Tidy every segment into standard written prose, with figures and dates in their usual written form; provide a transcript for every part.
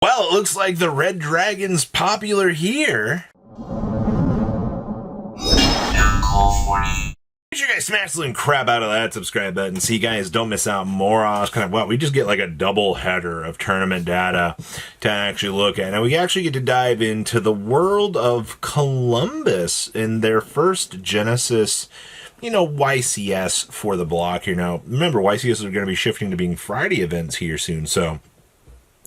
Well, it looks like the Red Dragon's popular here. Make sure you guys smash the crap out of that subscribe button so you guys don't miss out more on us. We just get like a double header of tournament data to actually look at. Now we actually get to dive into the world of Columbus in their first Genesys, YCS for the block here. Now, remember, YCS are going to be shifting to being Friday events here soon, so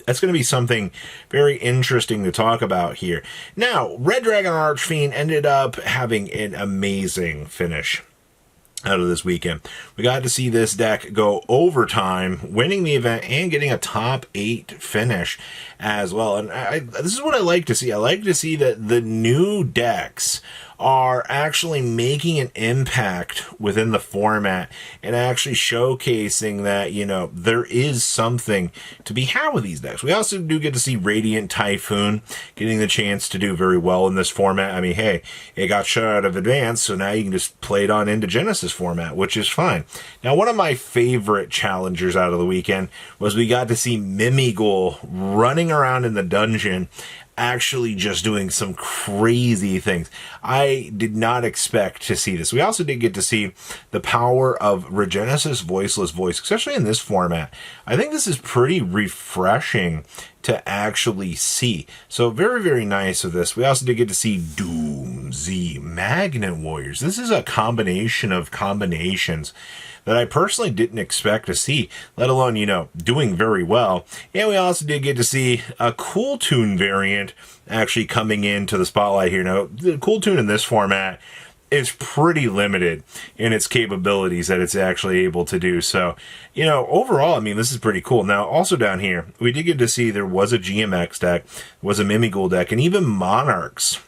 that's going to be something very interesting to talk about here. Now, Red Dragon Archfiend ended up having an amazing finish out of this weekend. We got to see this deck go overtime, winning the event and getting a top 8 finish as well. And this is what I like to see. I like to see that the new decks are actually making an impact within the format and actually showcasing that, there is something to be had with these decks. We also do get to see Radiant Typhoon getting the chance to do very well in this format. I mean, hey, it got shut out of Advance, so now you can just play it on into Genesys format, which is fine. Now, one of my favorite challengers out of the weekend was we got to see Mimighoul running around in the dungeon actually just doing some crazy things. I did not expect to see this. We also did get to see the power of Regenesis Voiceless Voice, especially in this format. I think this is pretty refreshing to actually see. So very, very nice of this. We also did get to see Doom Z Magnet Warriors. This is a combination of combinations that I personally didn't expect to see, let alone, doing very well. And we also did get to see a Cool Tune variant actually coming into the spotlight here. Now, the Cool Tune in this format is pretty limited in its capabilities that it's actually able to do. So, overall, this is pretty cool. Now, also down here, we did get to see there was a GMX deck, was a Mimighoul deck, and even Monarchs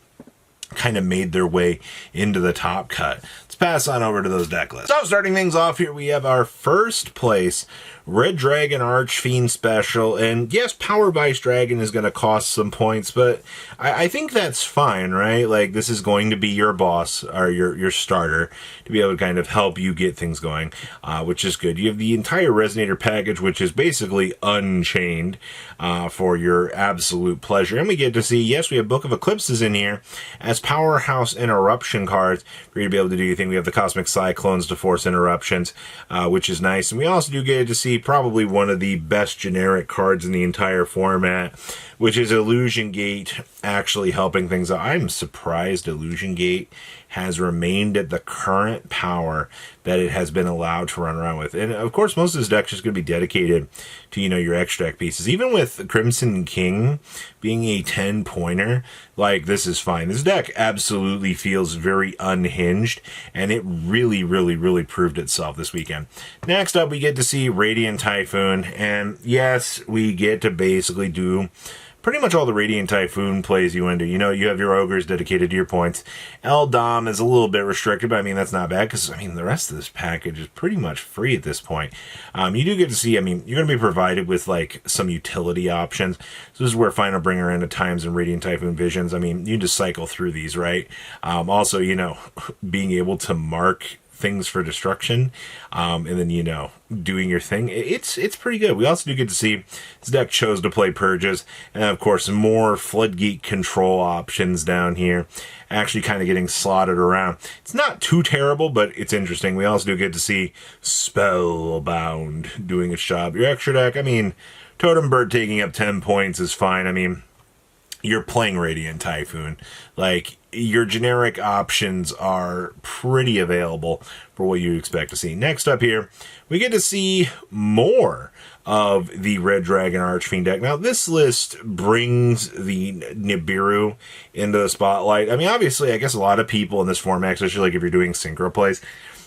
kind of made their way into the top cut. Let's pass on over to those deck lists. So starting things off here, we have our first place Red Dragon Archfiend special, and yes, Power Vice Dragon is going to cost some points, but I think that's fine, right? Like, this is going to be your boss, or your starter, to be able to kind of help you get things going, which is good. You have the entire Resonator package, which is basically unchained for your absolute pleasure, and we get to see, yes, we have Book of Eclipses in here as powerhouse interruption cards for you to be able to do your thing. We have the Cosmic Cyclones to force interruptions, which is nice, and we also do get to see probably one of the best generic cards in the entire format, which is Illusion Gate actually helping things out. I'm surprised Illusion Gate has remained at the current power that it has been allowed to run around with. And of course, most of this deck is going to be dedicated to, your extract pieces. Even with Crimson King being a 10-pointer, like, this is fine. This deck absolutely feels very unhinged, and it really, really, really proved itself this weekend. Next up, we get to see Radiant Typhoon, and yes, we get to basically do pretty much all the Radiant Typhoon plays you into. You have your Ogres dedicated to your points. Eldom is a little bit restricted, but that's not bad, because, the rest of this package is pretty much free at this point. You do get to see, you're going to be provided with, some utility options. So this is where Final Bringer End of Times and Radiant Typhoon Visions, you just cycle through these, right? Also, being able to mark things for destruction, and then, doing your thing. It's pretty good. We also do get to see this deck chose to play Purges, and of course, more Floodgate control options down here, actually kind of getting slotted around. It's not too terrible, but it's interesting. We also do get to see Spellbound doing its job. Your extra deck, Totem Bird taking up 10 points is fine. You're playing Radiant Typhoon. Your generic options are pretty available for what you expect to see. Next up here, we get to see more of the Red Dragon Archfiend deck. Now, this list brings the Nibiru into the spotlight. Obviously, I guess a lot of people in this format, especially if you're doing synchro plays,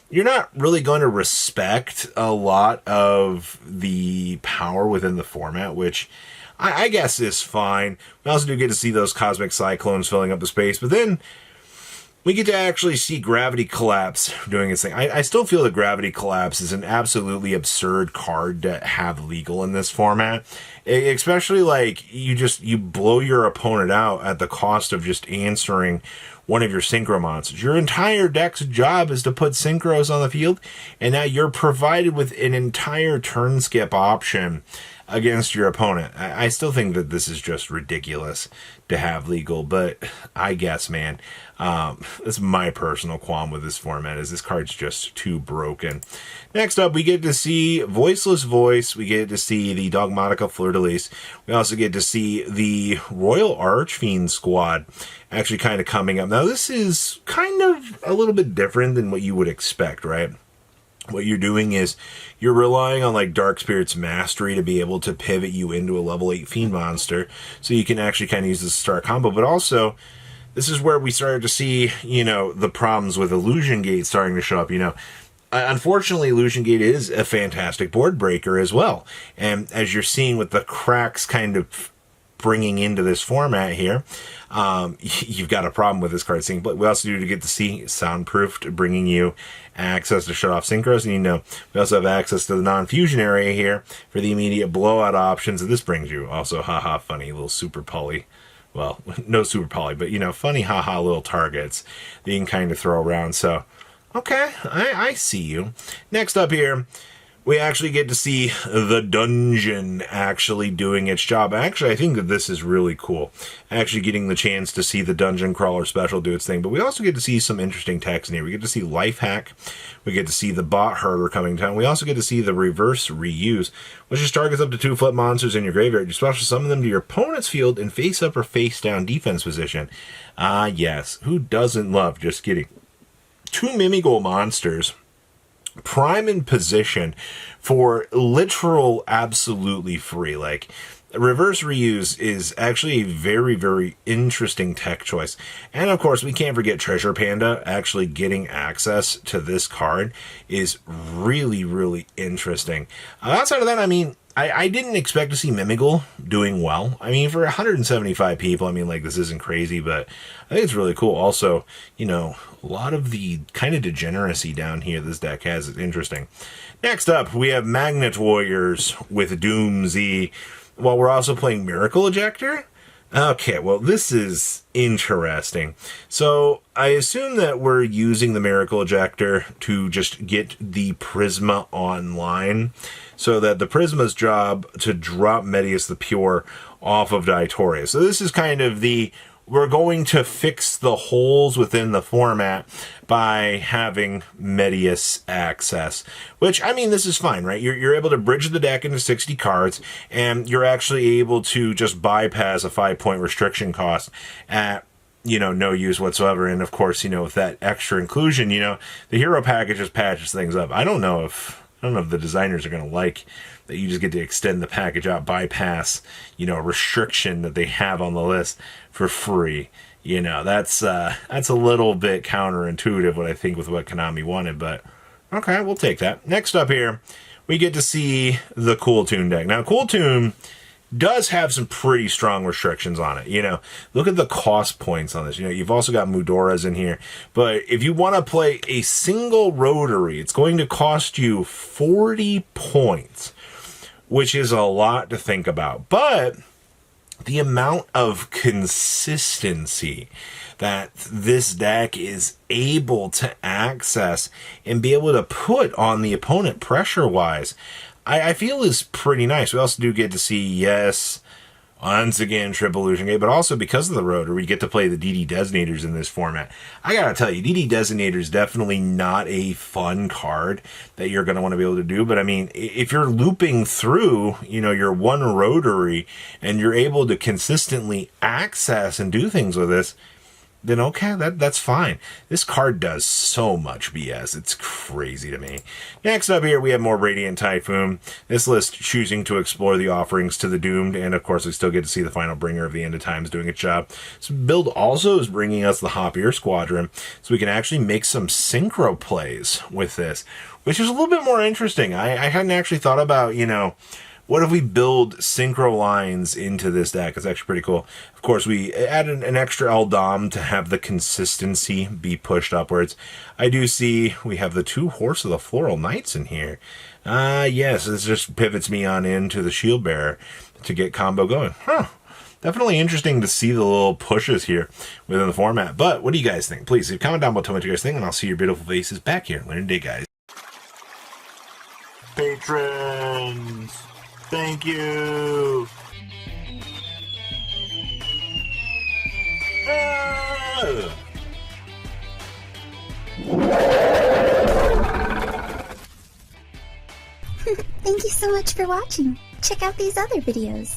you're not really going to respect a lot of the power within the format, which I guess is fine. We also do get to see those Cosmic Cyclones filling up the space, but then we get to actually see Gravity Collapse doing its thing. I still feel that Gravity Collapse is an absolutely absurd card to have legal in this format. Especially you blow your opponent out at the cost of just answering one of your synchro monsters. Your entire deck's job is to put synchros on the field, and now you're provided with an entire turn skip option against your opponent. I still think that this is just ridiculous to have legal, but I guess, man, that's my personal qualm with this format, is this card's just too broken. Next up, we get to see Voiceless Voice. We get to see the Dogmatica Fleur-de-Lis. We also get to see the Royal Archfiend squad actually kind of coming up. Now, this is kind of a little bit different than what you would expect, right? What you're doing is you're relying on like Dark Spirit's Mastery to be able to pivot you into a level 8 Fiend monster, so you can actually kind of use this to start a combo. But also, this is where we started to see, you know, the problems with Illusion Gate starting to show up. You know, unfortunately, Illusion Gate is a fantastic board breaker as well. And as you're seeing with the cracks kind of bringing into this format here, you've got a problem with this card seeing. But we also do get to see Soundproofed, bringing you access to shut off synchros. And you know, we also have access to the non-fusion area here for the immediate blowout options. And this brings you also, haha, funny little super poly. Well, no super poly, but you know, funny haha little targets that you can kind of throw around. So, okay, I see you. Next up here, we actually get to see the dungeon actually doing its job. Actually, I think that this is really cool. Actually getting the chance to see the dungeon crawler special do its thing. But we also get to see some interesting text in here. We get to see Life Hack. We get to see the Bot Herder coming down. We also get to see the Reverse Reuse, which just targets up to 2 flip monsters in your graveyard. You special summon them to your opponent's field in face up or face down defense position. Ah, yes. Who doesn't love, just kidding, 2 Mimigol monsters prime in position for literal absolutely free. Like, Reverse Reuse is actually a very, very interesting tech choice. And of course, we can't forget Treasure Panda. Actually getting access to this card is really, really interesting. Outside of that, I mean, I didn't expect to see Mimigol doing well. I mean, for 175 people, I mean, like, this isn't crazy, but I think it's really cool. Also, you know, a lot of the kind of degeneracy down here this deck has is interesting. Next up, we have Magnet Warriors with Doomsy, while we're also playing Miracle Ejector. Okay, well, this is interesting. So I assume that we're using the Miracle Ejector to just get the Prisma online, so that the Prisma's job to drop Medius the Pure off of Daitoria. So this is kind of the, we're going to fix the holes within the format by having Medius access. Which, I mean, this is fine, right? You're able to bridge the deck into 60 cards, and you're actually able to just bypass a 5-point restriction cost at, you know, no use whatsoever. And of course, you know, with that extra inclusion, you know, the hero package just patches things up. I don't know if the designers are going to like that you just get to extend the package out, bypass, you know, restriction that they have on the list for free. You know, that's a little bit counterintuitive, what I think, with what Konami wanted, but okay, we'll take that. Next up here, we get to see the Cool Tune deck. Now, Cool Tune does have some pretty strong restrictions on it. You know, look at the cost points on this. You know, you've also got Mudoras in here, but if you want to play a single rotary, it's going to cost you 40 points, which is a lot to think about. But the amount of consistency that this deck is able to access and be able to put on the opponent pressure-wise, I feel is pretty nice. We also do get to see, yes, once again, Triple Illusion Gate, but also because of the rotor, we get to play the DD Detonators in this format. I gotta tell you, DD Designator is definitely not a fun card that you're gonna want to be able to do, but I mean, if you're looping through, you know, your one rotary, and you're able to consistently access and do things with this, then okay, that's fine. This card does so much BS. It's crazy to me. Next up here, we have more Radiant Typhoon. This list choosing to explore the offerings to the doomed, and of course, we still get to see the final bringer of the End of Times doing its job. This build also is bringing us the Hopier Squadron, so we can actually make some synchro plays with this, which is a little bit more interesting. I hadn't actually thought about, you know, what if we build synchro lines into this deck? It's actually pretty cool. Of course, we added an extra Eldom to have the consistency be pushed upwards. I do see we have the 2 Horse of the Floral Knights in here. Yes, this just pivots me on into the Shield Bearer to get combo going. Definitely interesting to see the little pushes here within the format. But what do you guys think? Please leave a comment down below, tell me what you guys think, and I'll see your beautiful faces back here. Learn today, guys. Patrons! Thank you. Ah! Thank you so much for watching. Check out these other videos.